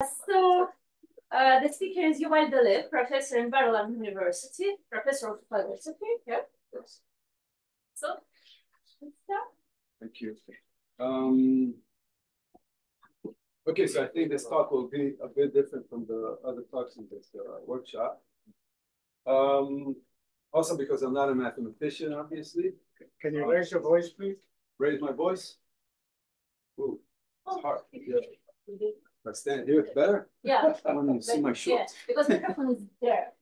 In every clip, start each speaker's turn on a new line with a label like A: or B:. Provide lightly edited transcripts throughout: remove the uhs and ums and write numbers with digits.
A: The speaker is Yuval Dolev, professor in Maryland University, professor of philosophy. Yeah. Yes. So, let's start.
B: Thank you. Okay, so I think this talk will be a bit different from the other talks in this workshop. Also because I'm not a mathematician, obviously.
C: Can you raise your voice, please?
B: Raise my voice? Ooh, it's hard. Yeah. If I stand here, it's better?
A: Yeah.
B: I want you to see my shorts.
A: Yeah, because the microphone is there.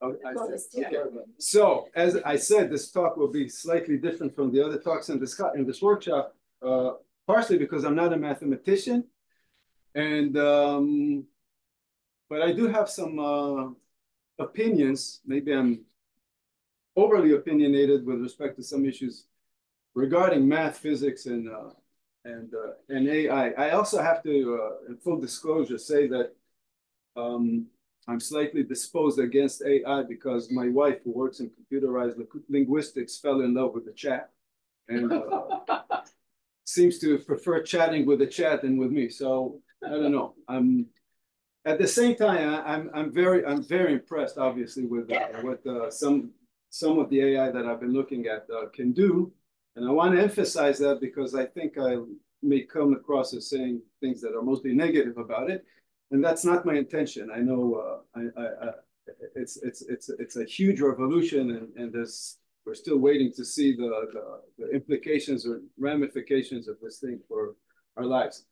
B: Oh, I see. Okay. So, as I said, this talk will be slightly different from the other talks in this workshop, partially because I'm not a mathematician, and but I do have some opinions. Maybe I'm overly opinionated with respect to some issues regarding math, physics, and AI. I also have to, in full disclosure, say that I'm slightly disposed against AI because my wife, who works in computerized linguistics, fell in love with the chat and seems to prefer chatting with the chat than with me. So I don't know. At the same time, I'm very impressed, obviously, with what some of the AI that I've been looking at can do, and I want to emphasize that because I think I may come across as saying things that are mostly negative about it. And that's not my intention. I know it's a huge revolution, and we're still waiting to see the implications or ramifications of this thing for our lives.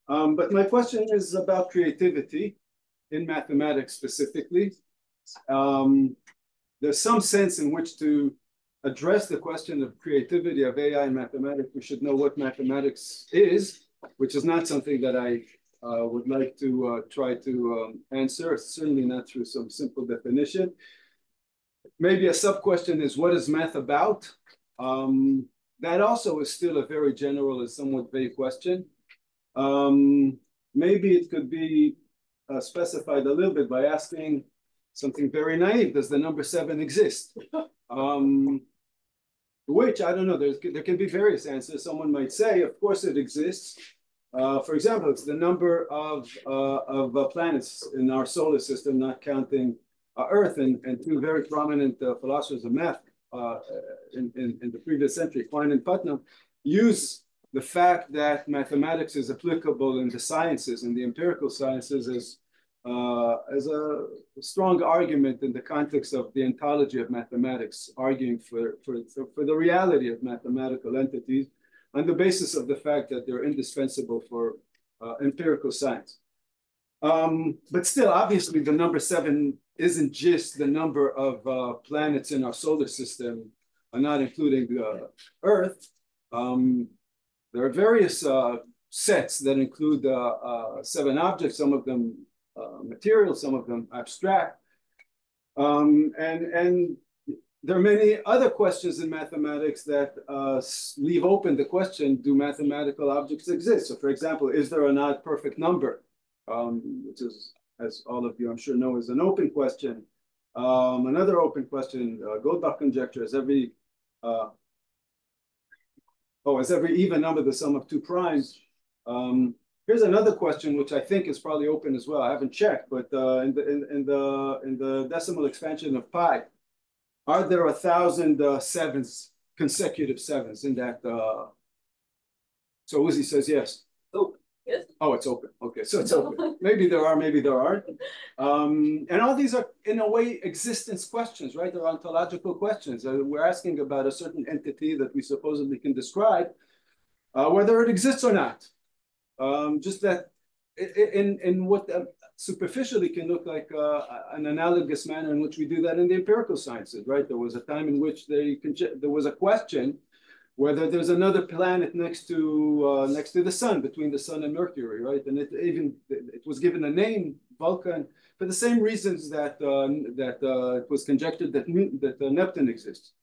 B: But my question is about creativity in mathematics specifically. There's some sense in which to address the question of creativity of AI in mathematics. We should know what mathematics is, which is not something that I would like to try to answer, certainly not through some simple definition. Maybe a sub-question is, what is math about? That also is still a very general and somewhat vague question. Maybe it could be specified a little bit by asking something very naive. Does the number 7 exist? Which, I don't know, there can be various answers. Someone might say, of course it exists. For example, it's the number of planets in our solar system, not counting Earth. And two very prominent philosophers of math in the previous century, Klein and Putnam, use the fact that mathematics is applicable in the sciences, in the empirical sciences, as a strong argument in the context of the ontology of mathematics, arguing for the reality of mathematical entities on the basis of the fact that they're indispensable for empirical science. But still, obviously, the number 7 isn't just the number of planets in our solar system, not including Earth. There are various sets that include 7 objects, some of them material, some of them abstract. And there are many other questions in mathematics that leave open the question, do mathematical objects exist? So for example, is there an odd perfect number? Which is, as all of you I'm sure know, is an open question. Another open question, Goldbach conjecture, is every even number the sum of 2 primes? Here's another question, which I think is probably open as well. I haven't checked, but in the decimal expansion of pi, are there 1,000 sevens, consecutive sevens in that? So Uzi says yes.
A: Oh, yes.
B: Oh, it's open. Okay, so it's open. Maybe there are, maybe there aren't. And all these are, in a way, existence questions, right? They're ontological questions. We're asking about a certain entity that we supposedly can describe, whether it exists or not. Just that in what superficially can look like an analogous manner in which we do that in the empirical sciences, right? There was a time in which there was a question whether there's another planet next to the sun, between the sun and Mercury, right? And it was given a name, Vulcan, for the same reasons that it was conjectured that Neptune exists.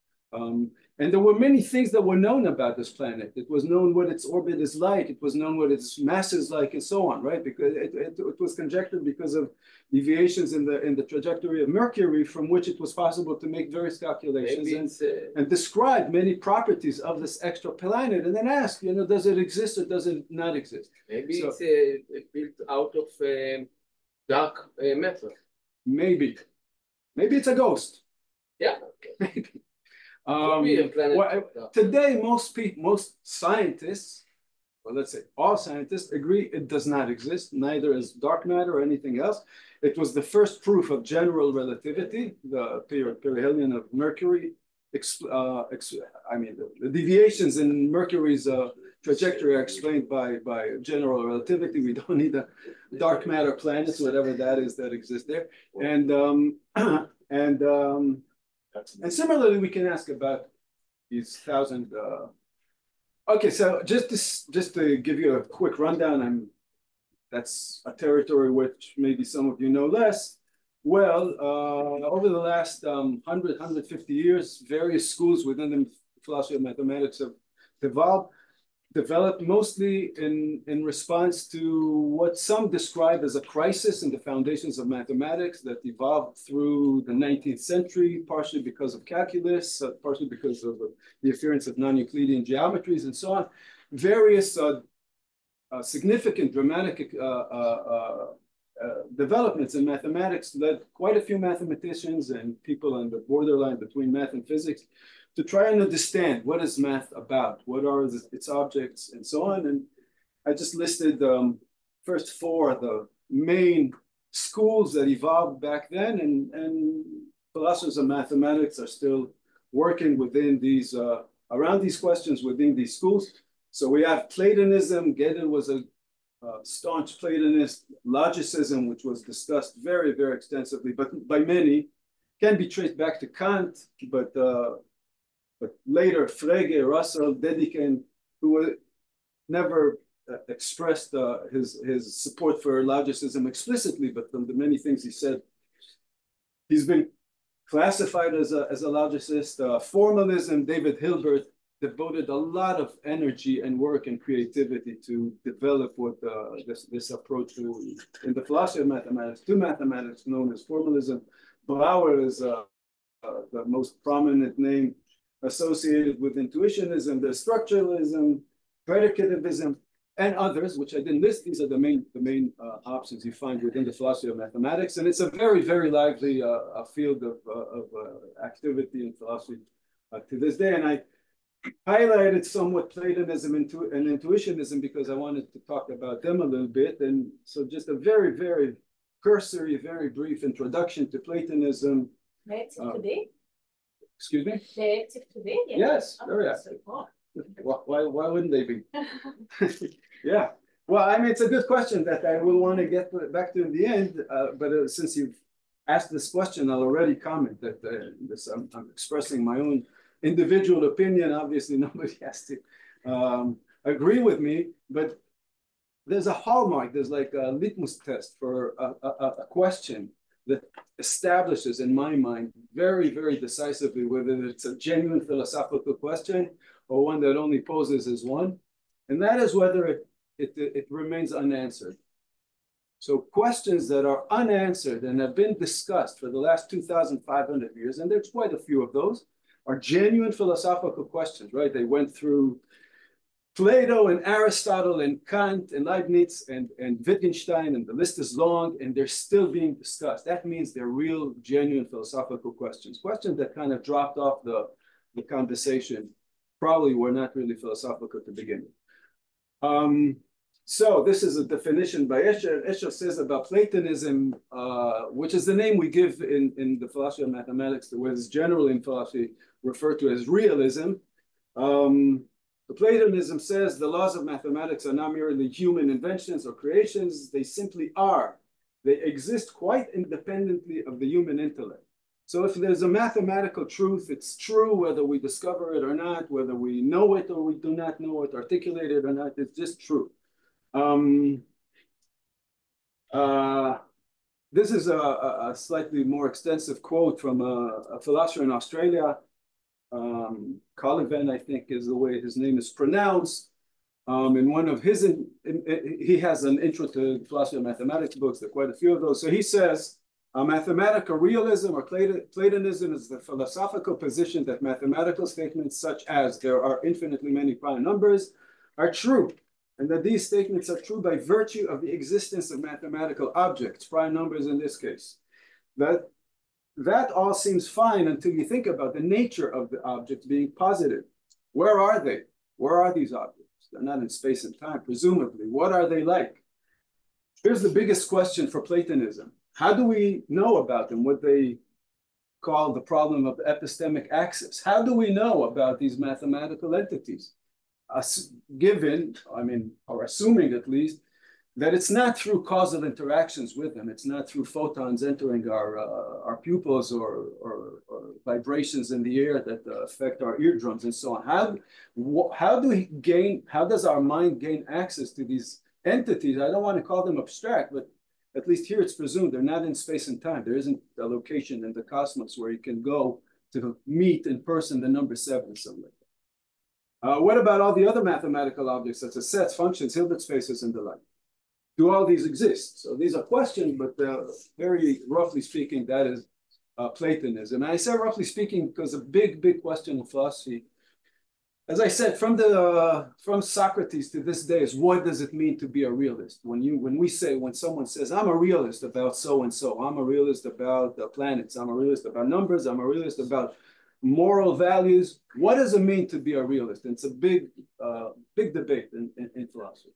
B: And there were many things that were known about this planet. It was known what its orbit is like. It was known what its mass is like, and so on, right? Because it was conjectured because of deviations in the trajectory of Mercury, from which it was possible to make various calculations and describe many properties of this extra planet, and then ask, does it exist or does it not exist?
D: Maybe it's built out of dark matter.
B: Maybe it's a ghost.
D: Yeah.
B: Maybe.
D: Could be a planet.
B: Well, today, most scientists, or let's say all scientists, agree it does not exist, neither is dark matter or anything else. It was the first proof of general relativity, the perihelion of Mercury. The deviations in Mercury's trajectory are explained by general relativity. We don't need the dark matter planets, whatever that is that exists there. And similarly, we can ask about these thousand. Okay, so just to give you a quick rundown, that's a territory which maybe some of you know less. Well, over the last 150 years, various schools within the philosophy of mathematics have developed mostly in response to what some describe as a crisis in the foundations of mathematics that evolved through the 19th century, partially because of calculus, partially because of the appearance of non-Euclidean geometries and so on. Various significant dramatic developments in mathematics led quite a few mathematicians and people on the borderline between math and physics to try and understand what is math about, what are its objects, and so on. And I just listed the first four of the main schools that evolved back then, and philosophers of mathematics are still working within these, around these questions within these schools. So we have Platonism. Gödel was a staunch Platonist. Logicism, which was discussed very, very extensively, but by many, can be traced back to Kant, but later Frege, Russell, Dedekind, who never expressed his support for logicism explicitly, but from the many things he said, he's been classified as a logicist. Formalism, David Hilbert devoted a lot of energy and work and creativity to develop what this approach to, in the philosophy of mathematics, to mathematics known as formalism. Bauer is the most prominent name associated with intuitionism. There's structuralism, predicativism, and others, which I didn't list. These are the main options you find within the philosophy of mathematics, and it's a very, very lively field of activity in philosophy to this day. And I highlighted somewhat Platonism and intuitionism because I wanted to talk about them a little bit. And so just a very, very cursory, very brief introduction to Platonism.
A: Very active today?
B: Excuse me?
A: Very active today? Yeah.
B: Yes, very active. Why wouldn't they be? Yeah. Well, I mean, it's a good question that I will want to get back to in the end. But since you've asked this question, I'll already comment that I'm expressing my own individual opinion. Obviously, nobody has to agree with me, but there's a hallmark, there's like a litmus test for a question that establishes, in my mind, very, very decisively whether it's a genuine philosophical question or one that only poses as one, and that is whether it remains unanswered. So questions that are unanswered and have been discussed for the last 2,500 years, and there's quite a few of those, are genuine philosophical questions, right? They went through Plato and Aristotle and Kant and Leibniz and Wittgenstein, and the list is long, and they're still being discussed. That means they're real, genuine philosophical questions, questions that kind of dropped off the conversation, probably were not really philosophical to begin with. So this is a definition by Escher. Escher says about Platonism, which is the name we give in the philosophy of mathematics, the what is generally in philosophy referred to as realism. The Platonism says the laws of mathematics are not merely human inventions or creations, they simply are. They exist quite independently of the human intellect. So if there's a mathematical truth, it's true whether we discover it or not, whether we know it or we do not know it, articulate it or not, it's just true. This is a slightly more extensive quote from a philosopher in Australia. Collivan, I think is the way his name is pronounced. In one of his, he has an intro to philosophy of mathematics books. There are quite a few of those. So he says, mathematical realism or Platonism is the philosophical position that mathematical statements such as there are infinitely many prime numbers are true, and that these statements are true by virtue of the existence of mathematical objects, prime numbers in this case. That all seems fine until you think about the nature of the objects being positive. Where are they? Where are these objects? They're not in space and time, presumably. What are they like? Here's the biggest question for Platonism. How do we know about them, what they call the problem of the epistemic axis? How do we know about these mathematical entities? Given, or assuming at least, that it's not through causal interactions with them. It's not through photons entering our pupils or vibrations in the air that affect our eardrums and so on. How does our mind gain access to these entities? I don't want to call them abstract, but at least here it's presumed they're not in space and time. There isn't a location in the cosmos where you can go to meet in person the number 7 or something like that. What about all the other mathematical objects such as sets, functions, Hilbert spaces, and the like? Do all these exist? So these are questions, but very roughly speaking, that is Platonism. And I say roughly speaking because a big question in philosophy, as I said, from Socrates to this day, is what does it mean to be a realist? When someone says, I'm a realist about so and so, I'm a realist about the planets, I'm a realist about numbers, I'm a realist about moral values, what does it mean to be a realist? And it's a big debate in philosophy.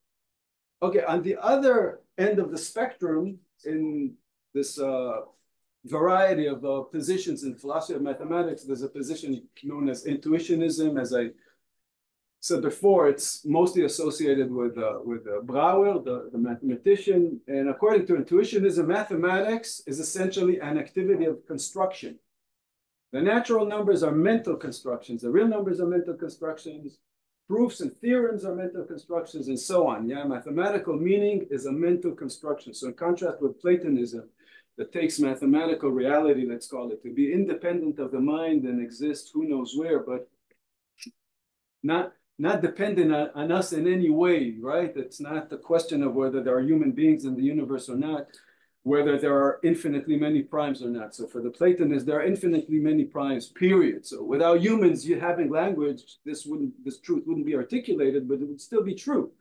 B: Okay, on the other end of the spectrum, in this variety of positions in philosophy of mathematics, there's a position known as intuitionism. As I said before, it's mostly associated with Brouwer, the mathematician. And according to intuitionism, mathematics is essentially an activity of construction. The natural numbers are mental constructions. The real numbers are mental constructions. Proofs and theorems are mental constructions, and so on. Yeah, mathematical meaning is a mental construction. So in contrast with Platonism, that takes mathematical reality, let's call it, to be independent of the mind and exist who knows where, but not dependent on us in any way, right? It's not the question of whether there are human beings in the universe or not, whether there are infinitely many primes or not. So for the Platonists, there are infinitely many primes, period. So without humans having language, this truth wouldn't be articulated, but it would still be true.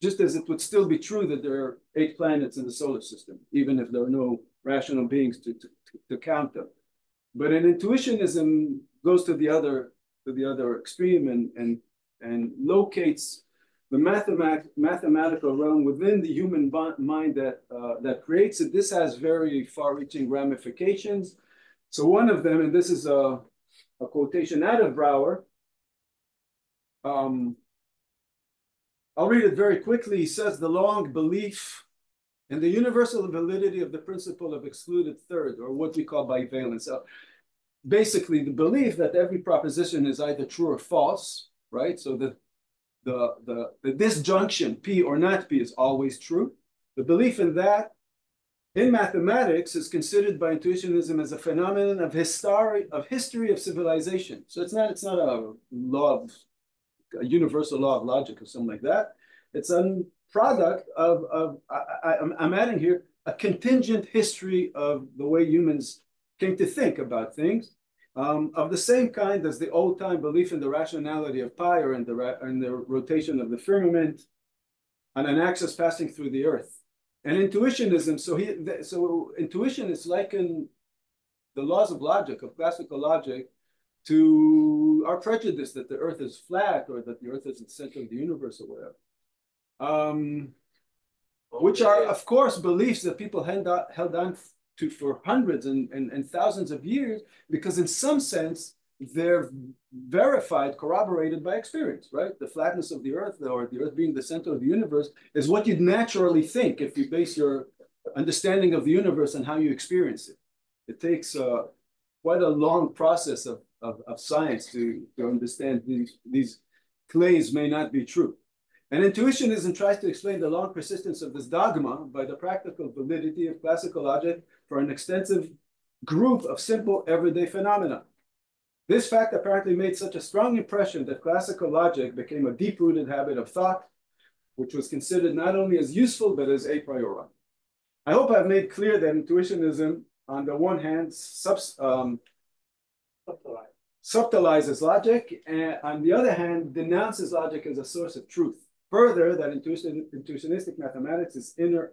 B: Just as it would still be true that there are 8 planets in the solar system, even if there are no rational beings to count them. But an intuitionism goes to the other extreme and locates the mathematical realm within the human mind that creates it. This has very far-reaching ramifications. So one of them, and this is a quotation out of Brouwer. I'll read it very quickly. He says, the long belief in the universal validity of the principle of excluded third, or what we call bivalence. So basically, the belief that every proposition is either true or false, right? So the disjunction, P or not P, is always true. The belief in that in mathematics is considered by intuitionism as a phenomenon of history of civilization. So it's not a universal law of logic or something like that. It's a product I'm adding here, a contingent history of the way humans came to think about things. Of the same kind as the old-time belief in the rationality of pi or in the rotation of the firmament on an axis passing through the Earth. And intuitionism, so intuition is likened the laws of logic, of classical logic, to our prejudice that the Earth is flat or that the Earth is the center of the universe or whatever. Which are, of course, beliefs that people held on to for hundreds and thousands of years, because in some sense, they're verified, corroborated by experience, right? The flatness of the Earth, or the Earth being the center of the universe, is what you'd naturally think if you base your understanding of the universe on how you experience it. It takes quite a long process of science to understand these claims may not be true. And intuitionism tries to explain the long persistence of this dogma by the practical validity of classical logic for an extensive group of simple everyday phenomena. This fact apparently made such a strong impression that classical logic became a deep-rooted habit of thought, which was considered not only as useful, but as a priori. I hope I've made clear that intuitionism, on the one hand, subtilizes logic, and on the other hand, denounces logic as a source of truth. further that intuitionistic mathematics is inner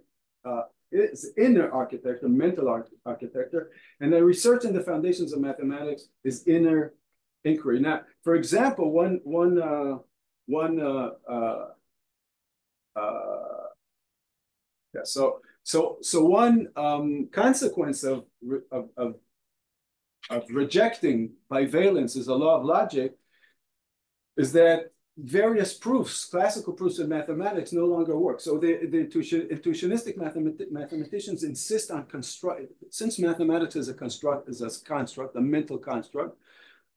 B: architecture, mental architecture, and the research in the foundations of mathematics is inner inquiry. Now, for example, one consequence of rejecting bivalence as a law of logic is that various proofs, classical proofs of mathematics, no longer work. So the intuitionistic mathematicians insist on since mathematics is a construct, a mental construct,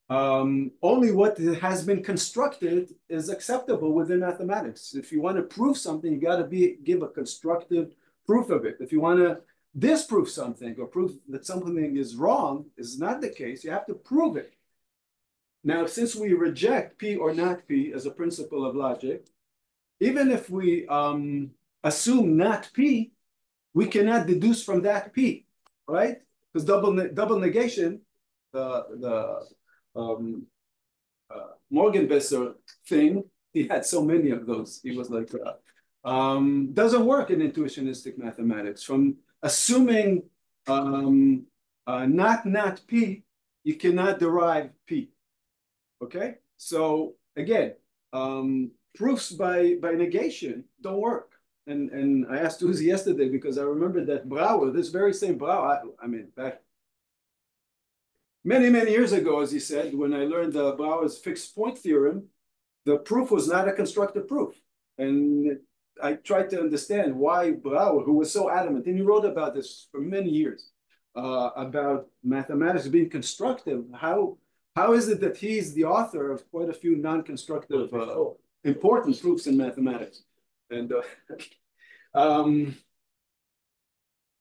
B: only what has been constructed is acceptable within mathematics. If you want to prove something, you got to give a constructive proof of it. If you want to disprove something or prove that something is wrong, is not the case, you have to prove it. Now, since we reject P or not P as a principle of logic, even if we assume not P, we cannot deduce from that P, right? Because double negation, the Morgenbesser thing, he had so many of those. He was like, doesn't work in intuitionistic mathematics. From assuming not P, you cannot derive P. Okay, so again, proofs by negation don't work. And I asked Uzi yesterday because I remember that Brouwer, this very same Brouwer, I mean, back many, many years ago, as he said, when I learned Brouwer's fixed point theorem, the proof was not a constructive proof. And I tried to understand why Brouwer, who was so adamant, and he wrote about this for many years, about mathematics being constructive, how is it that he's the author of quite a few non-constructive important proofs in mathematics? And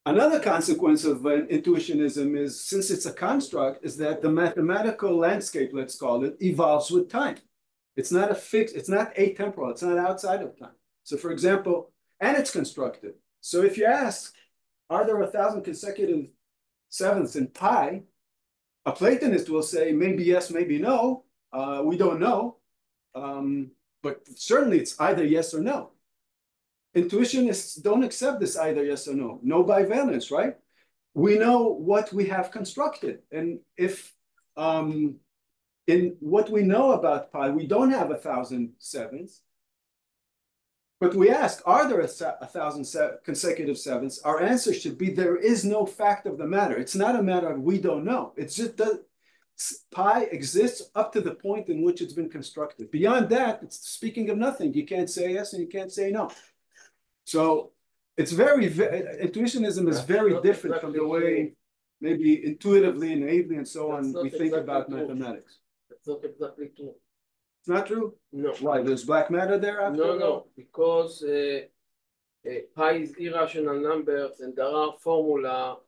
B: another consequence of intuitionism is, since it's a construct, is that the mathematical landscape, let's call it, evolves with time. It's not a fixed, it's not atemporal, it's not outside of time. So for example, and it's constructive. So if you ask, are there 1,000 consecutive sevenths in pi? A Platonist will say, maybe yes, maybe no. We don't know. But certainly it's either yes or no. Intuitionists don't accept this either yes or no. No bivalence, right? We know what we have constructed. And if in what we know about pi, we don't have 1,000 sevenths, but we ask, are there 1,000 consecutive sevenths? Our answer should be, there is no fact of the matter. It's not a matter of we don't know. It's just that pi exists up to the point in which it's been constructed. Beyond that, it's speaking of nothing. You can't say yes and you can't say no. So it's intuitionism is very different from the way maybe intuitively, naively, and so on we think about mathematics.
D: That's not exactly true.
B: It's not true?
D: No.
B: Why? There's black matter there after all?
D: No, because pi is irrational numbers and there are formula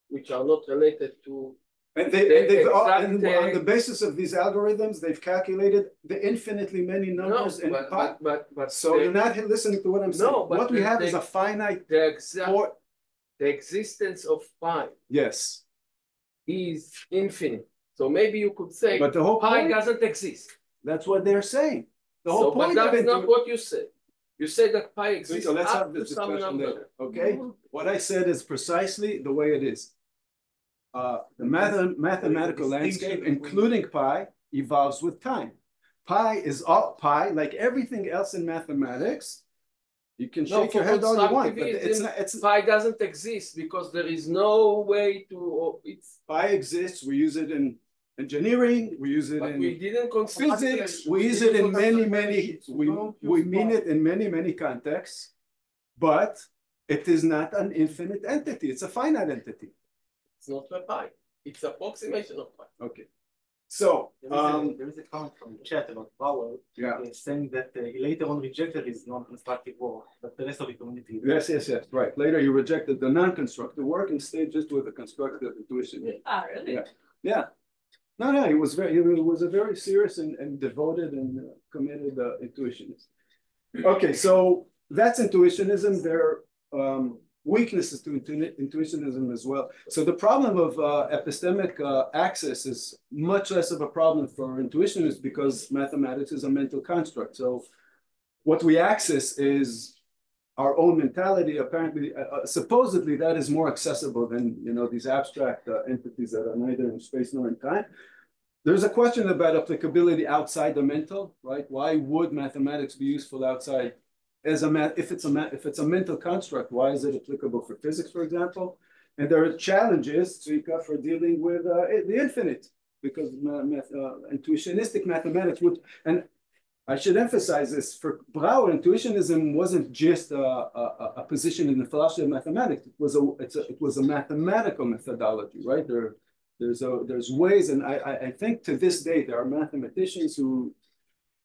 D: which are not related to.
B: And on the basis of these algorithms, they've calculated the infinitely many numbers in pi.
D: But
B: so you're not listening to what I'm saying. No, but what we have is a finite.
D: The existence of pi.
B: Yes.
D: Is infinite. So maybe you could say,
B: but the whole
D: pi doesn't exist.
B: That's what they're saying. The whole point
D: but that's not what you said. You said that pi exists.
B: So let's have this discussion later. Okay? What I said is precisely the way it is. The mathematical landscape, including pi, evolves with time. Pi, like everything else in mathematics, you can shake your head all you want, but
D: pi doesn't exist because there is no way to.
B: Pi exists. We use it in engineering. We use it in physics. We use it in many. We mean it in many contexts, but it is not an infinite entity. It's a finite entity.
D: It's not a pi. It's approximation of pi.
B: Okay. So
C: there is a comment from the chat about Brouwer, saying that he later on rejected his non-constructive work, but the rest of the community.
B: Yes. Right. Later, he rejected the non-constructive work and stayed just with the constructive intuition.
A: Ah, really?
B: Yeah. No. He was a very serious and devoted and committed intuitionist. Okay, so that's intuitionism. There are weaknesses to intuitionism as well. So the problem of epistemic access is much less of a problem for intuitionists because mathematics is a mental construct. So what we access is our own mentality. Apparently, supposedly that is more accessible than, you know, these abstract entities that are neither in space nor in time. There's a question about applicability outside the mental, right? Why would mathematics be useful outside? If it's a mental construct, why is it applicable for physics, for example? And there are challenges, Tzvika, for dealing with the infinite, because intuitionistic mathematics would, and I should emphasize this, for Brouwer, intuitionism wasn't just a position in the philosophy of mathematics. It was a mathematical methodology, right? There's ways, and I think to this day there are mathematicians who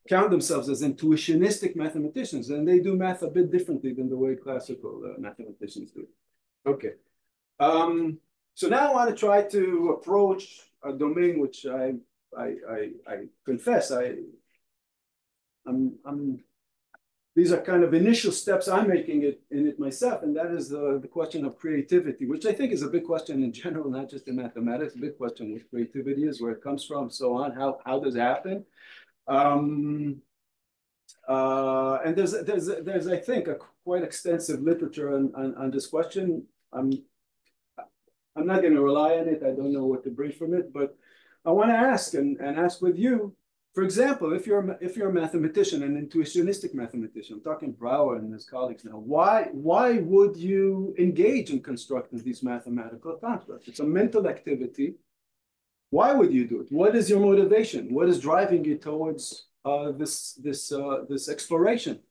B: count themselves as intuitionistic mathematicians, and they do math a bit differently than the way classical mathematicians do. Okay. So now I want to try to approach a domain which I confess these are kind of initial steps I'm making in it myself, and that is the question of creativity, which I think is a big question in general, not just in mathematics. A big question what creativity is, where it comes from, so on. How does it happen? And there's I think a quite extensive literature on this question. I'm not going to rely on it. I don't know what to bring from it, but I want to ask and ask with you. For example, if you're a mathematician, an intuitionistic mathematician, I'm talking Brouwer and his colleagues now, why would you engage in constructing these mathematical constructs? It's a mental activity. Why would you do it? What is your motivation? What is driving you towards this exploration?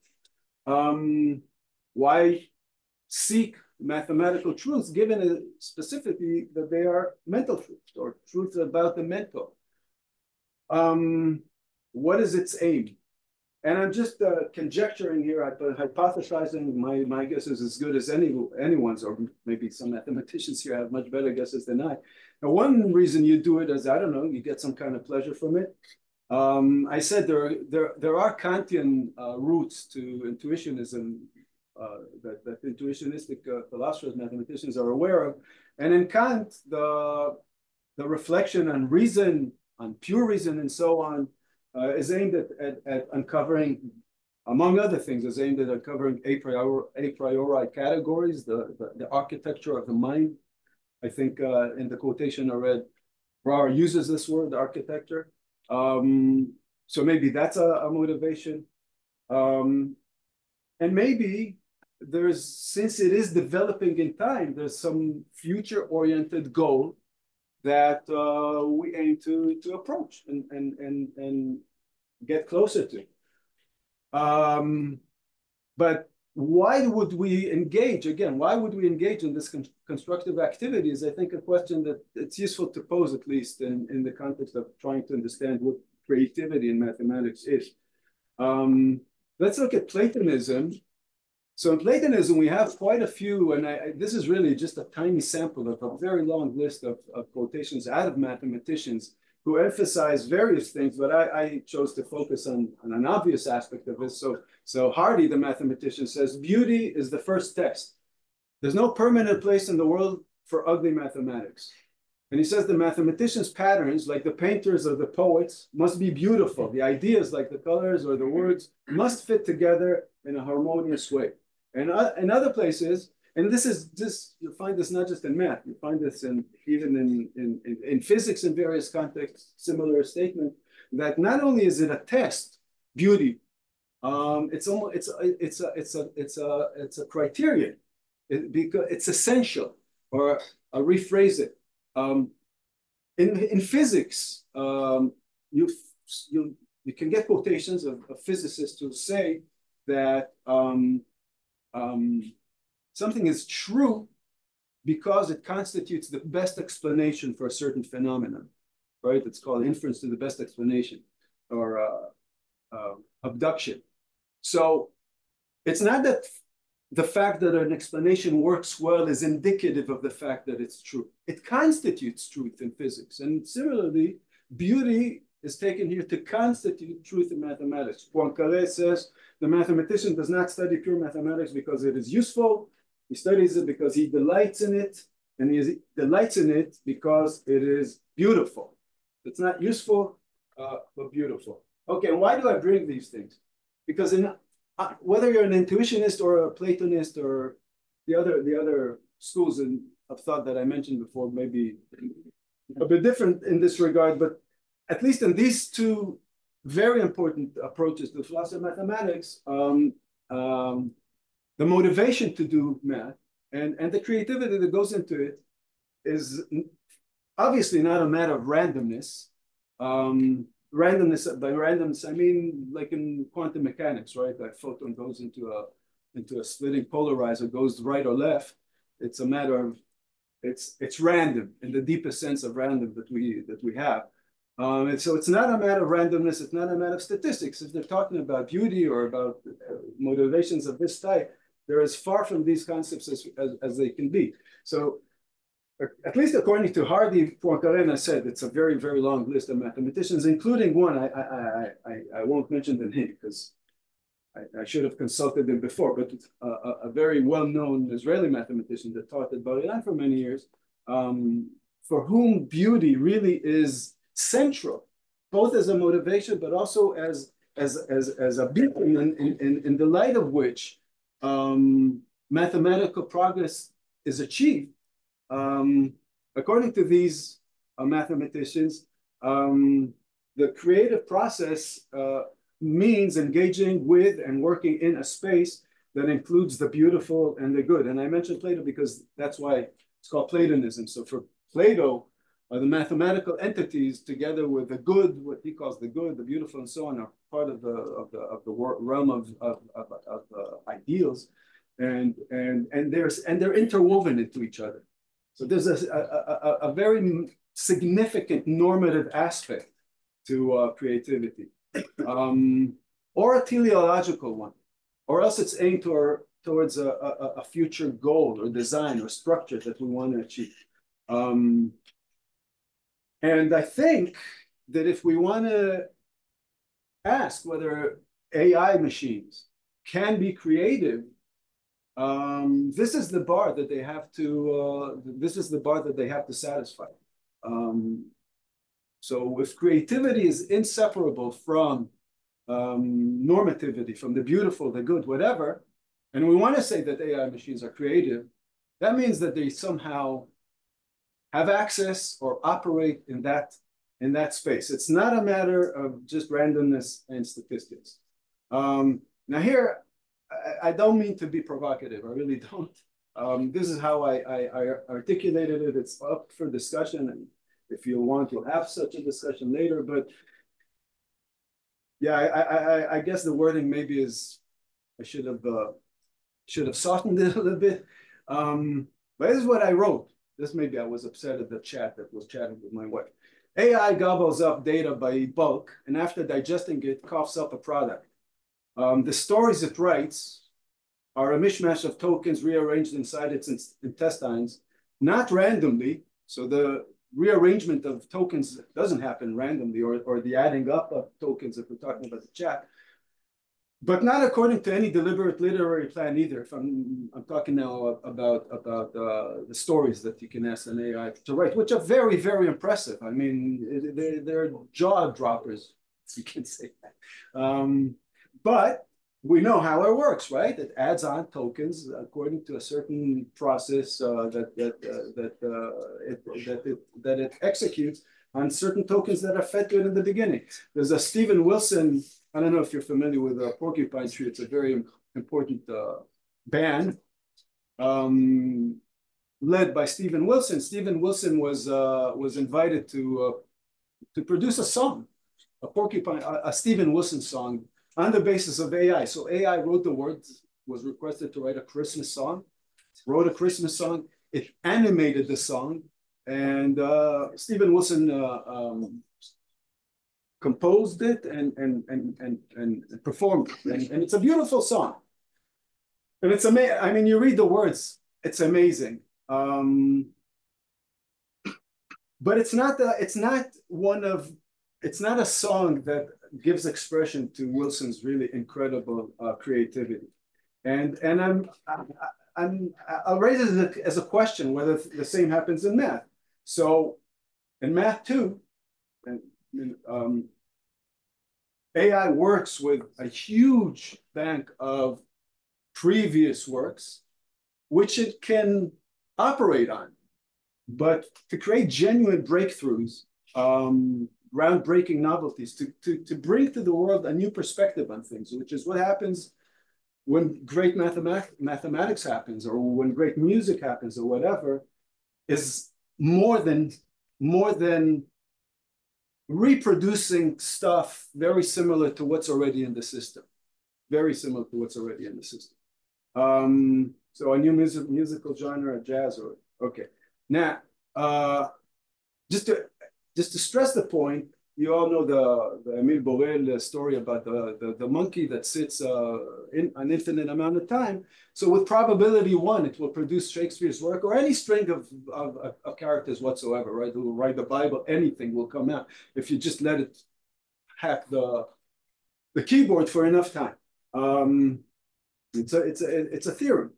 B: Why seek mathematical truths, given specifically that they are mental truths or truths about the mental? What is its aim? And I'm just conjecturing here, hypothesizing. My guess is as good as anyone's, or maybe some mathematicians here have much better guesses than I. Now, one reason you do it is, I don't know, you get some kind of pleasure from it. I said there are Kantian roots to intuitionism that intuitionistic philosophers, mathematicians are aware of. And in Kant, the reflection on reason, on pure reason and so on, is aimed at uncovering, among other things, is aimed at uncovering a priori categories, the architecture of the mind. I think in the quotation I read, Brouwer uses this word, architecture. So maybe that's a motivation. And maybe since it is developing in time, there's some future-oriented goal that we aim to approach and get closer to. But why would we engage, again, why would we engage in this constructive activity is, I think, a question that it's useful to pose, at least in the context of trying to understand what creativity in mathematics is. Let's look at Platonism. So in Platonism, we have quite a few, and this is really just a tiny sample of a very long list of quotations out of mathematicians who emphasize various things, but I chose to focus on an obvious aspect of this. So Hardy, the mathematician, says, beauty is the first test. There's no permanent place in the world for ugly mathematics. And he says the mathematicians' patterns, like the painters or the poets, must be beautiful. The ideas, like the colors or the words, must fit together in a harmonious way. And in other places, and you'll find this not just in math, you find this even in physics in various contexts, similar statement, that not only is it a test, beauty, it's a criterion, because it's essential, or I'll rephrase it. In physics, you can get quotations of physicists who say that something is true because it constitutes the best explanation for a certain phenomenon, right? It's called inference to the best explanation, or abduction. So it's not that the fact that an explanation works well is indicative of the fact that it's true. It constitutes truth in physics. And similarly, beauty is taken here to constitute truth in mathematics. Poincaré says, the mathematician does not study pure mathematics because it is useful. He studies it because he delights in it, and he delights in it because it is beautiful. It's not useful, but beautiful. Okay, why do I bring these things? Because whether you're an intuitionist or a Platonist or the other schools of thought that I mentioned before, maybe a bit different in this regard, but at least in these two very important approaches to philosophy of mathematics, the motivation to do math and the creativity that goes into it is obviously not a matter of randomness. Randomness, by randomness, I mean like in quantum mechanics, right? A photon goes into a splitting polarizer, goes right or left. It's a matter of it's random in the deepest sense of random that we have. And so it's not a matter of randomness, it's not a matter of statistics. If they're talking about beauty or about motivations of this type, they're as far from these concepts as they can be. So at least according to Hardy, Poincaré said, it's a very, very long list of mathematicians, including one I won't mention the name because I should have consulted him before, but a very well-known Israeli mathematician that taught at Bar Ilan for many years, for whom beauty really is central, both as a motivation, but also as a beacon in the light of which mathematical progress is achieved. According to these mathematicians, the creative process means engaging with and working in a space that includes the beautiful and the good. And I mentioned Plato because that's why it's called Platonism. So for Plato, the mathematical entities, together with the good, what he calls the good, the beautiful, and so on, are part of the realm of ideals, and they're interwoven into each other. So there's a very significant normative aspect to creativity, or a teleological one, or else it's aimed towards a future goal or design or structure that we want to achieve. And I think that if we want to ask whether AI machines can be creative, this is the bar that they have to satisfy. So if creativity is inseparable from normativity, from the beautiful, the good, whatever, and we want to say that AI machines are creative, that means that they somehow have access or operate in that space. It's not a matter of just randomness and statistics. Now here, I don't mean to be provocative. I really don't. This is how I articulated it. It's up for discussion, and if you want, you'll have such a discussion later. But yeah, I guess the wording maybe is I should have softened it a little bit. But this is what I wrote. This maybe I was upset at the chat that was chatting with my wife. AI gobbles up data by bulk, and after digesting it, coughs up a product. The stories it writes are a mishmash of tokens rearranged inside its intestines, not randomly. So the rearrangement of tokens doesn't happen randomly, or the adding up of tokens if we're talking about the chat, but not according to any deliberate literary plan either. If I'm talking now about the stories that you can ask an AI to write, which are very, very impressive. I mean, they're jaw droppers, if you can say that. But we know how it works, right? It adds on tokens according to a certain process that it executes on certain tokens that are fed to it in the beginning. There's a Stephen Wilson. I don't know if you're familiar with Porcupine Tree. It's a very important band led by Stephen Wilson. Stephen Wilson was invited to produce a song, a Stephen Wilson song, on the basis of AI. So AI wrote the words, was requested to write a Christmas song, wrote a Christmas song. It animated the song, and Stephen Wilson composed it and performed it. And it's a beautiful song. And it's amazing. I mean, you read the words, it's amazing. But it's not a song that gives expression to Wilson's really incredible creativity. And I'll raise it as a question whether the same happens in math. So in math too, and AI works with a huge bank of previous works, which it can operate on. But to create genuine breakthroughs, groundbreaking novelties, to bring to the world a new perspective on things, which is what happens when great mathematics happens, or when great music happens, or whatever, is more than reproducing stuff very similar to what's already in the system. Very similar to what's already in the system. So a new musical genre, jazz, or okay. Now, just to stress the point, you all know the Emile Borel story about the monkey that sits in an infinite amount of time. So with probability 1, it will produce Shakespeare's work or any string of characters whatsoever, right? It will write the Bible, anything will come out if you just let it hack the keyboard for enough time. It's a theorem.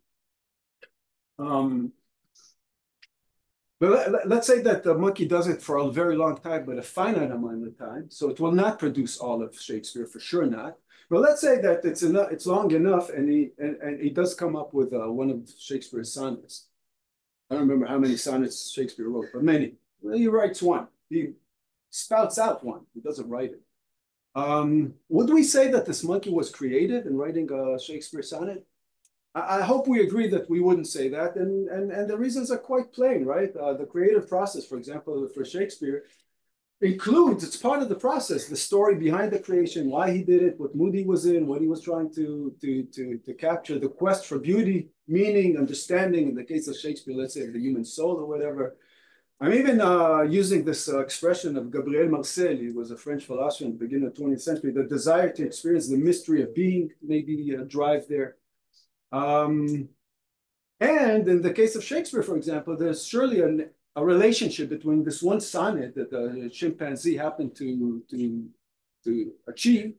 B: But let's say that the monkey does it for a very long time, but a finite amount of time. So it will not produce all of Shakespeare, for sure not. But let's say that it's long enough, and he does come up with one of Shakespeare's sonnets. I don't remember how many sonnets Shakespeare wrote, but many. Well, he writes one. He spouts out one. He doesn't write it. Would we say that this monkey was creative in writing a Shakespeare sonnet? I hope we agree that we wouldn't say that, and the reasons are quite plain, right? The creative process, for example, for Shakespeare, includes, it's part of the process, the story behind the creation, why he did it, what mood he was in, what he was trying to capture, the quest for beauty, meaning, understanding, in the case of Shakespeare, let's say the human soul or whatever. I'm even using this expression of Gabriel Marcel. He was a French philosopher in the beginning of the 20th century, the desire to experience the mystery of being, maybe drive there. And in the case of Shakespeare, for example, there's surely a relationship between this one sonnet that the chimpanzee happened to achieve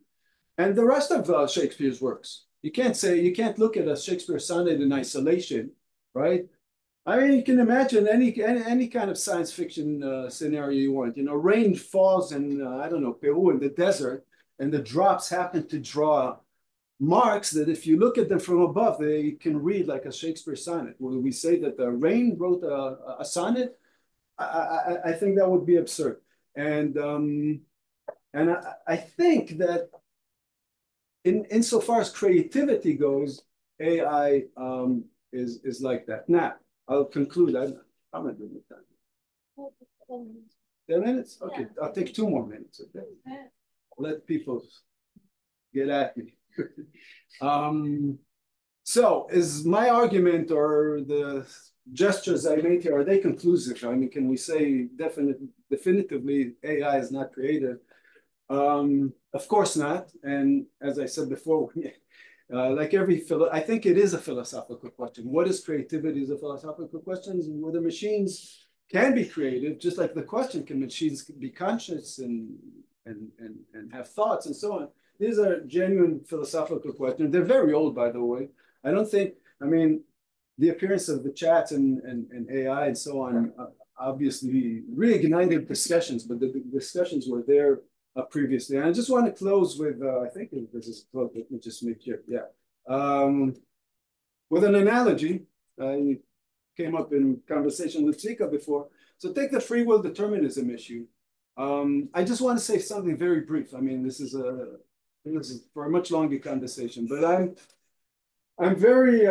B: and the rest of Shakespeare's works. You can't look at a Shakespeare sonnet in isolation, right? I mean, you can imagine any kind of science fiction scenario you want. You know, rain falls in, I don't know, Peru in the desert, and the drops happen to draw marks that if you look at them from above, they can read like a Shakespeare sonnet. Will we say that the rain wrote a sonnet? I think that would be absurd. And I think that insofar as creativity goes, AI is like that. Now, I'll conclude. I'm not doing the time. 10 minutes? Okay, yeah. I'll take 2 more minutes. Okay, let people get at me. So is my argument or the gestures I made here, are they conclusive? I mean, can we say definitively AI is not creative? Of course not. And as I said before, like I think it is a philosophical question. What is creativity is a philosophical question. Whether machines can be creative, just like the question, can machines be conscious and have thoughts and so on? These are genuine philosophical questions. They're very old, by the way. I don't think, I mean, the appearance of the chats and AI and so on obviously reignited discussions, but the discussions were there previously. And I just want to close with, I think this is close, let me just make sure, yeah. With an analogy, I came up in conversation with Tzika before. So take the free will determinism issue. I just want to say something very brief. I mean, this is for a much longer conversation, but I'm very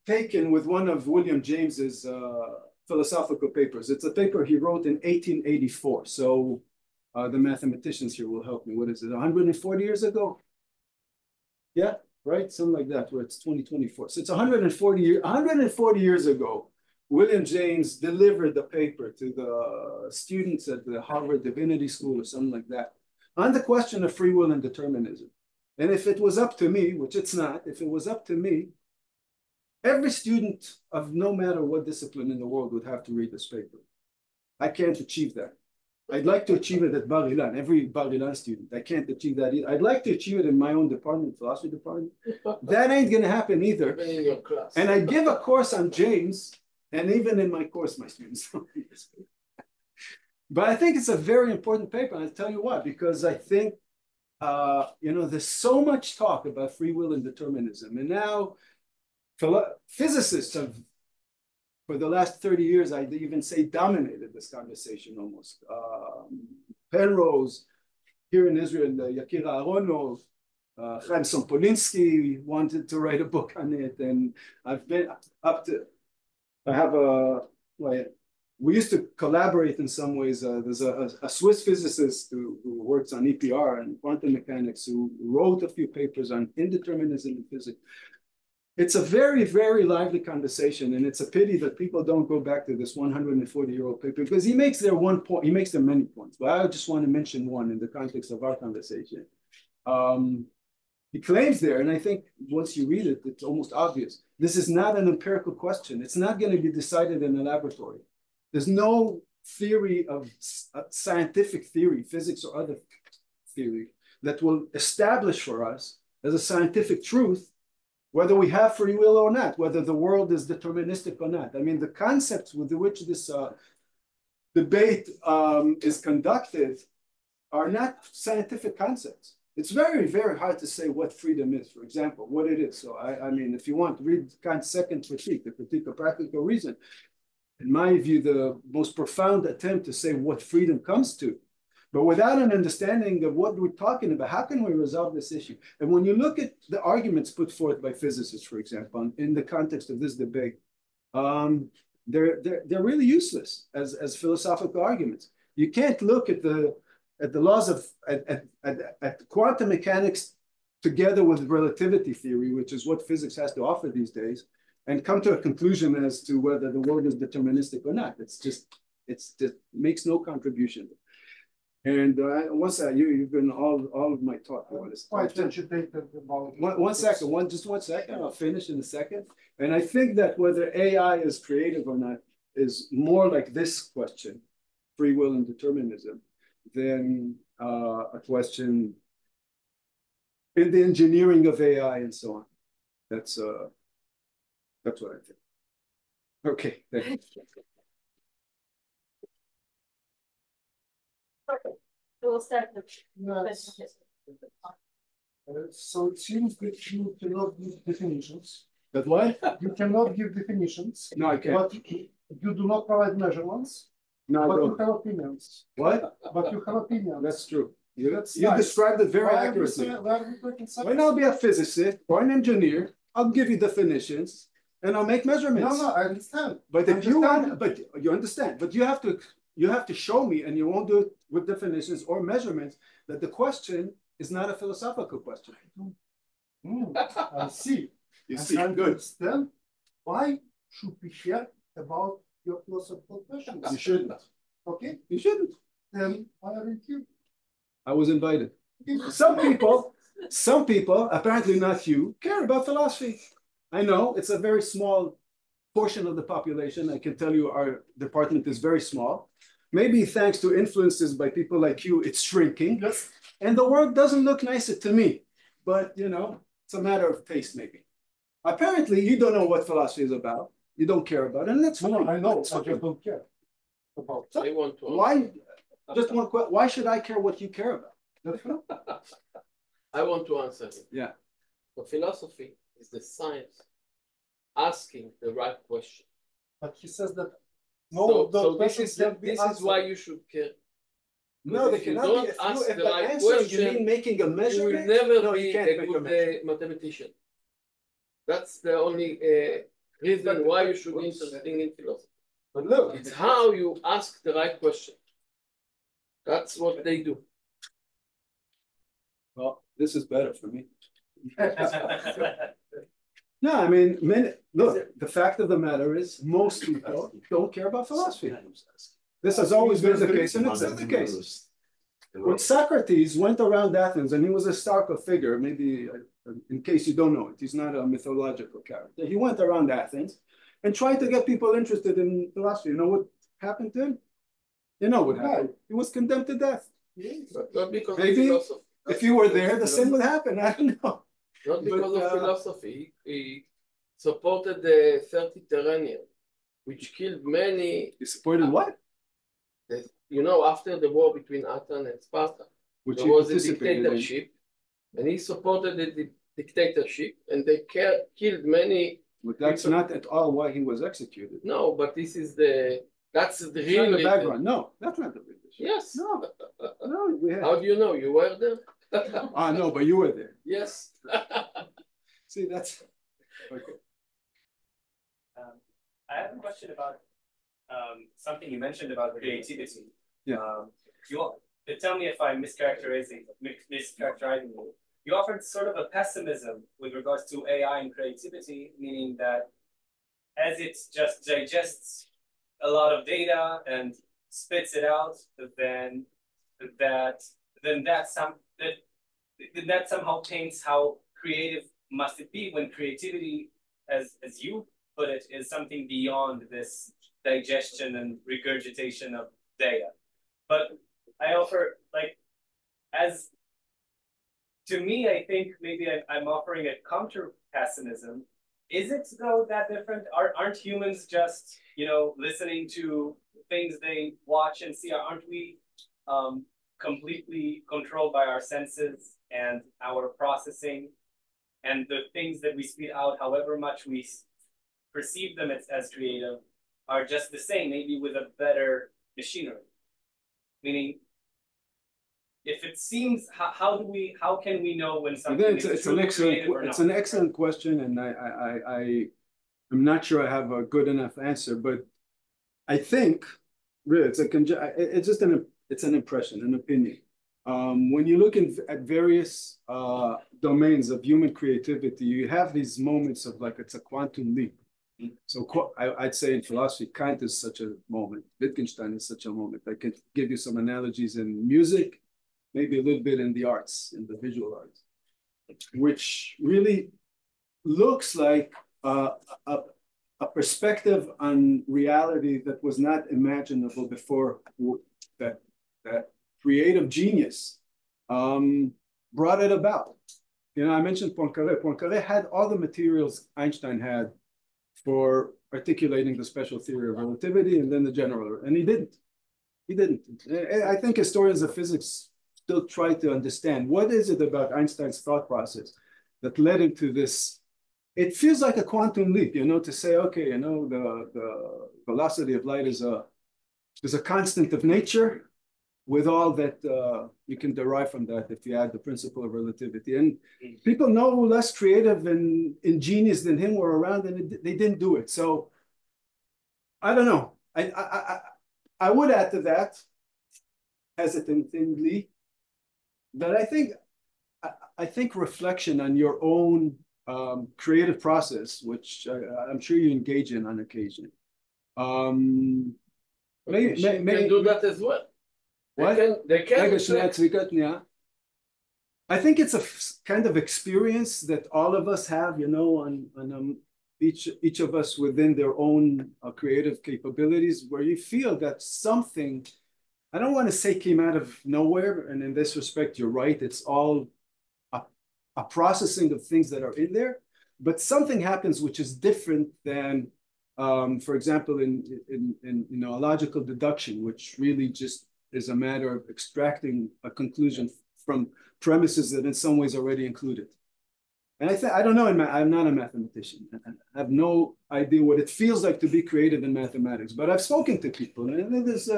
B: taken with one of William James's philosophical papers. It's a paper he wrote in 1884. So the mathematicians here will help me. What is it, 140 years ago? Yeah, right? Something like that, where it's 2024. So it's 140 years ago, William James delivered the paper to the students at the Harvard Divinity School or something like that, on the question of free will and determinism. And if it was up to me, which it's not, if it was up to me, every student of no matter what discipline in the world would have to read this paper. I can't achieve that. I'd like to achieve it at Bar Ilan, every Bar Ilan student. I can't achieve that either. I'd like to achieve it in my own department, philosophy department. That ain't gonna happen either.
D: In your class.
B: And I give a course on James, and even in my course, my students don't read this paper. But I think it's a very important paper, and I'll tell you why, because I think there's so much talk about free will and determinism, and now physicists have, for the last 30 years, I'd even say dominated this conversation almost. Penrose, here in Israel, Yakir Aharonov, Chaim Sompolinsky wanted to write a book on it, and I've been up to, I have we used to collaborate in some ways. There's a Swiss physicist who works on EPR and quantum mechanics who wrote a few papers on indeterminism in physics. It's a very, very lively conversation, and it's a pity that people don't go back to this 140-year-old paper, because he makes there one point, he makes there many points, but I just want to mention one in the context of our conversation. He claims there, and I think once you read it, it's almost obvious, this is not an empirical question. It's not going to be decided in a laboratory. There's no theory of scientific theory, physics or other theory, that will establish for us as a scientific truth whether we have free will or not, whether the world is deterministic or not. I mean, the concepts with which this debate is conducted are not scientific concepts. It's very, very hard to say what freedom is, for example, what it is. So I mean, if you want to read Kant's second critique, the critique of practical reason, in my view, the most profound attempt to say what freedom comes to. But without an understanding of what we're talking about, how can we resolve this issue? And when you look at the arguments put forth by physicists, for example, in the context of this debate, they're really useless as philosophical arguments. You can't look at the laws of at quantum mechanics together with relativity theory, which is what physics has to offer these days, and come to a conclusion as to whether the world is deterministic or not. It just makes no contribution. And once you've been all of my talk. One second, just 1 second. I'll finish in a second. And I think that whether AI is creative or not is more like this question, free will and determinism, than a question in the engineering of AI and so on. That's what I think. Okay, thank you.
A: Okay, we'll start the
E: Yes. So it seems that you cannot give definitions.
B: That what?
E: You cannot give definitions.
B: No, I can't.
E: But you do not provide measurements.
B: No,
E: but
B: I
E: you
B: don't.
E: have opinions.
B: What?
E: But you have opinions.
B: That's true. You
E: nice.
B: described it very accurately. When I'll be a physicist or an engineer, I'll give you definitions and I'll make measurements.
E: No, I understand.
B: But if you want, but you understand, but you have to show me, and you won't do it with definitions or measurements, that the question is not a philosophical question.
E: I see.
B: You see,
E: I
B: good.
E: Understand. Why should we care about your philosophical questions?
B: You shouldn't.
E: Okay.
B: You shouldn't.
E: Then why aren't you?
B: I was invited. Some people, apparently not you, care about philosophy. I know it's a very small portion of the population. I can tell you our department is very small. Maybe thanks to influences by people like you, it's shrinking.
E: Yes.
B: And the world doesn't look nicer to me. But, it's a matter of taste, maybe. Apparently, you don't know what philosophy is about. You don't care about it, and that's fine.
E: No, I know. I just don't care about it.
D: I want to.
B: Why? Just one question. Why should I care what you care about?
D: I want to answer him.
B: Yeah.
D: So philosophy is the science asking the right question.
E: But he says that
D: So this is why you should care.
B: No, they cannot be. If the answer you mean making a measurement,
D: you will never
B: no,
D: be
B: you can't
D: a
B: make a
D: good
B: measurement.
D: mathematician. That's the only reason why you should be interested in philosophy.
B: But look,
D: It's how you ask the right question. That's what they do.
B: Well, this is better for me. No, I mean, look, the fact of the matter is most people don't care about philosophy. This has always been the case, and it's still the case. When Socrates went around Athens, and he was a historical figure, maybe in case you don't know it, he's not a mythological character. He went around Athens and tried to get people interested in philosophy. You know what happened to him? You know what happened. He was condemned to death.
D: But not because
B: Maybe
D: of philosophy.
B: if you were there, the same would happen. I don't know.
D: Not because of philosophy. He supported the 30 Terranian, which killed many.
B: He supported what?
D: After the war between Athens and Sparta,
B: which
D: there
B: he
D: was a
B: participated in.
D: dictatorship, and he supported the dictatorship, and they killed many.
B: But that's
D: people.
B: not at all why he was executed.
D: No, but that's the
B: It's
D: real
B: not the
D: reason.
B: background. No, that's not the reason.
D: Yes.
B: No, no, we have.
D: How do you know? You were there?
B: No, but you were there.
D: Yes.
B: See, that's okay.
F: I have a question about something you mentioned about creativity.
B: Yeah.
F: Tell me if I'm mischaracterizing you. You offered sort of a pessimism with regards to AI and creativity, meaning that as it just digests a lot of data and spits it out, then that somehow paints how creative must it be when creativity, as you put it, is something beyond this digestion and regurgitation of data. But I offer, like, as to me, I think maybe I'm offering a counter pessimism. Is it though that different? Aren't humans just, listening to things they watch and see? Aren't we completely controlled by our senses and our processing, and the things that we spit out, however much we perceive them as creative, are just the same, maybe with a better machinery? Meaning, if it seems, how can we know when something is truly creative or not?
B: It's an excellent question, and I'm not sure I have a good enough answer, but I think really it's an impression, an opinion. When you look at various domains of human creativity, you have these moments of like it's a quantum leap. So I'd say in philosophy, Kant is such a moment. Wittgenstein is such a moment. I can give you some analogies in music, maybe a little bit in the arts, in the visual arts, which really looks like a perspective on reality that was not imaginable before, that creative genius brought it about. I mentioned Poincaré. Poincaré had all the materials Einstein had for articulating the special theory of relativity and then the general, and he didn't. He didn't. I think historians of physics still try to understand what is it about Einstein's thought process that led him to this. It feels like a quantum leap, to say, okay, the velocity of light is a constant of nature with all that you can derive from that if you add the principle of relativity. And people no less creative and ingenious than him were around, and they didn't do it. So I don't know. I would add to that, hesitantly, that I think reflection on your own creative process, which I'm sure you engage in on occasion.
D: Maybe can do that as well.
B: What?
D: They can.
B: I think it's a kind of experience that all of us have, on each of us within their own creative capabilities, where you feel that something, I don't want to say came out of nowhere, and in this respect, you're right, it's all a processing of things that are in there, but something happens which is different than, for example, in a logical deduction, which really just is a matter of extracting a conclusion from premises that in some ways already included. And I don't know, I'm not a mathematician. I have no idea what it feels like to be creative in mathematics, but I've spoken to people, and there's,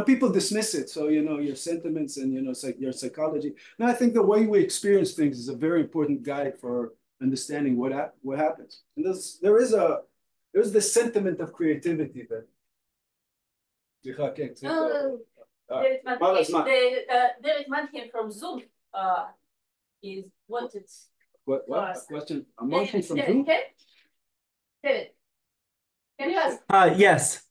B: people dismiss it. So, your sentiments and, your psychology. And I think the way we experience things is a very important guide for understanding what happens. And there's this sentiment of creativity that.
A: David Mankin from Zoom is wanted.
B: What? A question? A motion from Zoom?
A: David, can you ask?
G: Yes.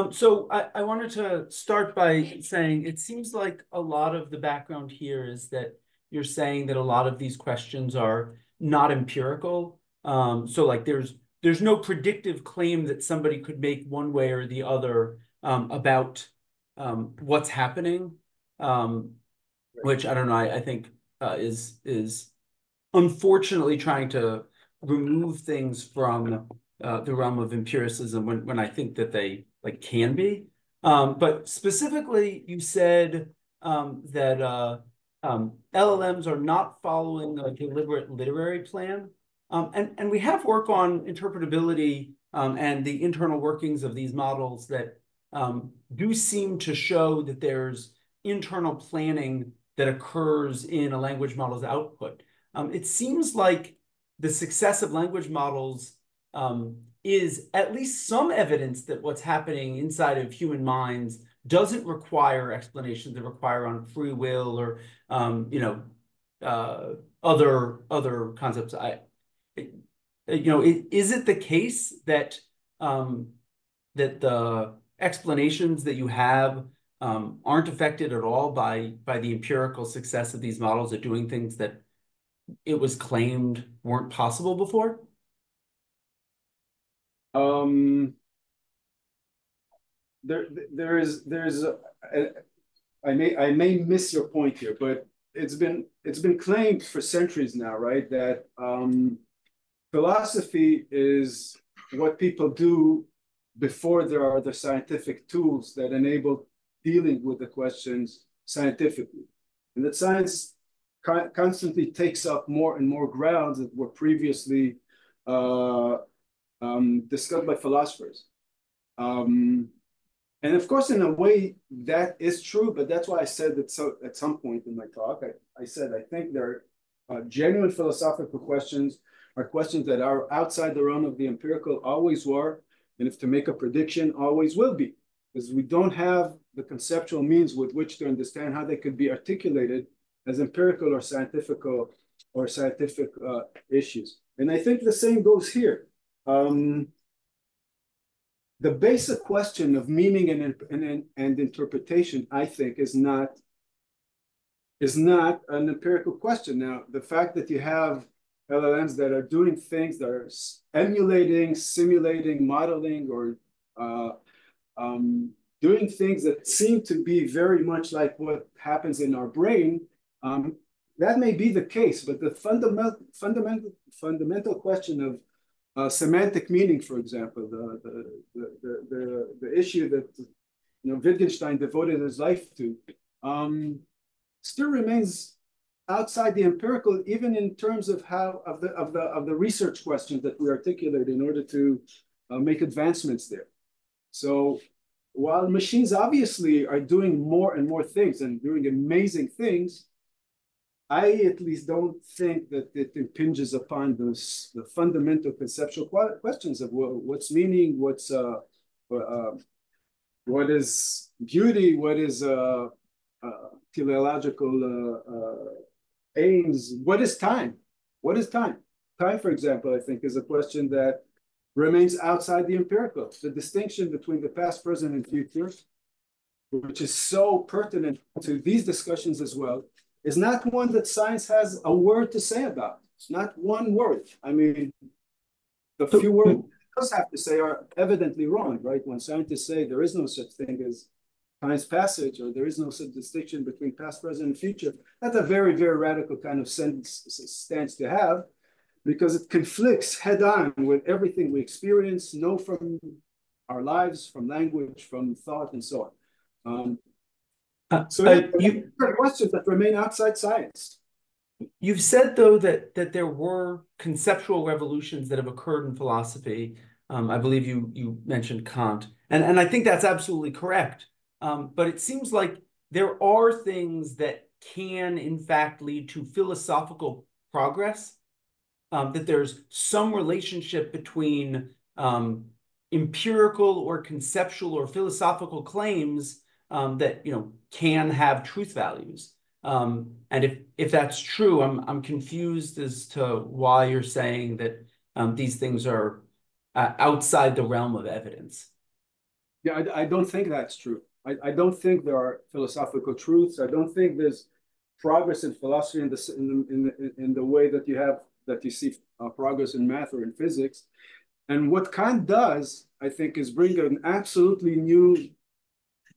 G: So I wanted to start by saying it seems like a lot of the background here is that you're saying that a lot of these questions are not empirical. So like there's no predictive claim that somebody could make one way or the other about what's happening, which I don't know, I think is unfortunately trying to remove things from the realm of empiricism when I think that they can be. But specifically, you said that LLMs are not following a deliberate literary plan. And we have work on interpretability and the internal workings of these models that do seem to show that there's internal planning that occurs in a language model's output. It seems like the success of language models is at least some evidence that what's happening inside of human minds doesn't require explanations that require on free will or other concepts. Is it the case that that the explanations that you have aren't affected at all by the empirical success of these models at doing things that it was claimed weren't possible before?
B: I may miss your point here, but it's been claimed for centuries now, right, that philosophy is what people do before there are the scientific tools that enable dealing with the questions scientifically, and that science constantly takes up more and more grounds that were previously discussed by philosophers. And of course, in a way, that is true, but that's why I said that at some point in my talk, I said I think there are genuine philosophical questions are questions that are outside the realm of the empirical, always were, and if to make a prediction, always will be, because we don't have the conceptual means with which to understand how they could be articulated as empirical or scientific issues. And I think the same goes here. The basic question of meaning and interpretation, I think, is not an empirical question. Now, the fact that you have LLMs that are doing things that are emulating, simulating, modeling, or doing things that seem to be very much like what happens in our brain, that may be the case, but the fundamental question of semantic meaning, for example, the issue that Wittgenstein devoted his life to, still remains outside the empirical, even in terms of the research questions that we articulate in order to make advancements there. So while machines obviously are doing more and more things and doing amazing things, I at least don't think that it impinges upon the fundamental conceptual questions of what's meaning, what is beauty, what is teleological aims, what is time? What is time? Time, for example, I think is a question that remains outside the empirical. The distinction between the past, present, and future, which is so pertinent to these discussions as well, is not one that science has a word to say about. It's not one word. I mean, the few words it does have to say are evidently wrong, right? When scientists say there is no such thing as time's passage, or there is no such distinction between past, present, and future, that's a very, very radical kind of stance to have, because it conflicts head on with everything we experience, know from our lives, from language, from thought, and so on. So there are questions that remain outside science.
G: You've said, though, that there were conceptual revolutions that have occurred in philosophy. I believe you mentioned Kant, and I think that's absolutely correct. But it seems like there are things that can, in fact, lead to philosophical progress, that there's some relationship between empirical or conceptual or philosophical claims that can have truth values. And if that's true, I'm confused as to why you're saying that these things are outside the realm of evidence.
B: Yeah, I don't think that's true. I don't think there are philosophical truths. I don't think there's progress in philosophy in the way that you see progress in math or in physics. And what Kant does, I think, is bring an absolutely new,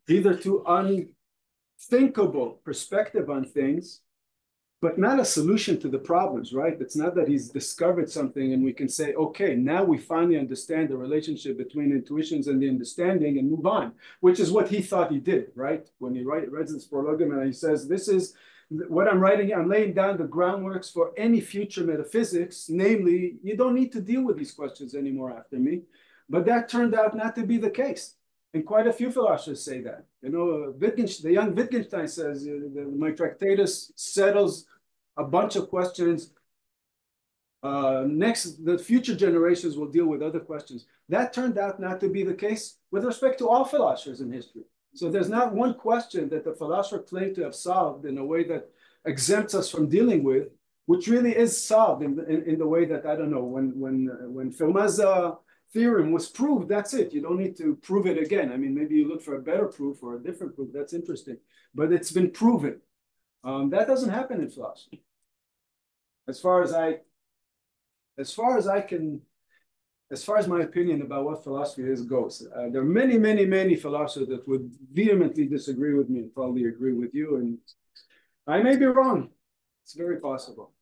B: hitherto unthinkable perspective on things but not a solution to the problems, right? It's not that he's discovered something and we can say, okay, now we finally understand the relationship between intuitions and the understanding and move on, which is what he thought he did, right? When he reads this prologue and he says, this is what I'm writing, I'm laying down the groundworks for any future metaphysics, namely, you don't need to deal with these questions anymore after me. But that turned out not to be the case. And quite a few philosophers say that. You know, the young Wittgenstein says, my Tractatus settles a bunch of questions. The future generations will deal with other questions. That turned out not to be the case with respect to all philosophers in history. So there's not one question that the philosopher claimed to have solved in a way that exempts us from dealing with, which really is solved in the way that, I don't know, when Fermat's theorem was proved, that's it. You don't need to prove it again. I mean, maybe you look for a better proof or a different proof. That's interesting. But it's been proven. That doesn't happen in philosophy. As far as my opinion about what philosophy is goes, there are many, many, many philosophers that would vehemently disagree with me and probably agree with you. And I may be wrong. It's very possible.